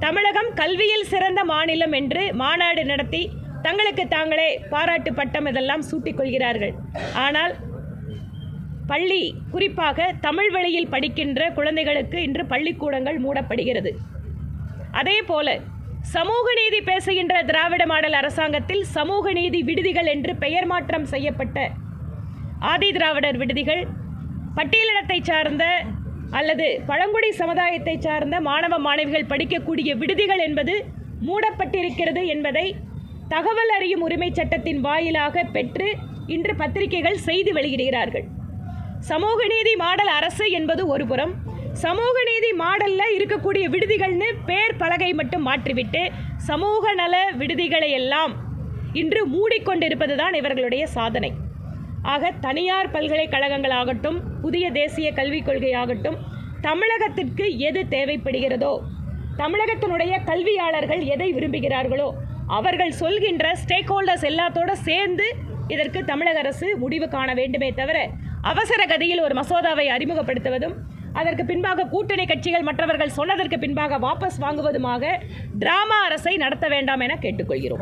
தமிழகம் கல்வியில் சிறந்த மாநிலம் என்று மாநாடு நடத்தி தங்களுக்கு தாங்களே பாராட்டு பட்டம் இதெல்லாம் சூட்டிக் கொள்கிறார்கள். ஆனால் பள்ளி, குறிப்பாக தமிழ் வழியில் படிக்கின்ற குழந்தைகளுக்கு இன்று பள்ளிக்கூடங்கள் மூடப்படுகிறது. அதே போல சமூக நீதி பேசுகின்ற திராவிட மாடல் அரசாங்கத்தில் சமூக நீதி விடுதிகள் என்று பெயர் மாற்றம் செய்யப்பட்ட ஆதி திராவிடர் விடுதிகள், பட்டியலினத்தை சார்ந்த அல்லது பழங்குடி சமுதாயத்தை சார்ந்த மாணவ மாணவிகள் படிக்கக்கூடிய விடுதிகள் என்பது மூடப்பட்டிருக்கிறது என்பதை தகவல் அறியும் உரிமை சட்டத்தின் வாயிலாக பெற்று இன்று பத்திரிகைகள் செய்தி வெளியிடுகிறார்கள். சமூக நீதி மாடல் அரசு என்பது ஒருபுறம், சமூக நீதி மாடல்ல இருக்கக்கூடிய விடுதிகள்னு பேர் பலகை மட்டும் மாற்றிவிட்டு சமூக நல விடுதிகளை எல்லாம் இன்று மூடிக்கொண்டிருப்பதுதான் இவர்களுடைய சாதனை. ஆக தனியார் பல்கலைக்கழகங்களாகட்டும், புதிய தேசிய கல்விக் கொள்கையாகட்டும், தமிழகத்திற்கு எது தேவைப்படுகிறதோ, தமிழகத்தினுடைய கல்வியாளர்கள் எதை விரும்புகிறார்களோ அவர்கள் சொல்கின்ற ஸ்டேக் ஹோல்டர்ஸ் எல்லாத்தோடு சேர்ந்து இதற்கு தமிழக அரசு முடிவு காண வேண்டுமே தவிர அவசர கதியில் ஒரு மசோதாவை அறிமுகப்படுத்துவதும் அதற்கு பின்பாக கூட்டணி கட்சிகள் மற்றவர்கள் சொன்னதற்கு பின்பாக வாபஸ் வாங்குவதுமாக டிராமா அரசை நடத்த வேண்டாம் என கேட்டுக்கொள்கிறோம்.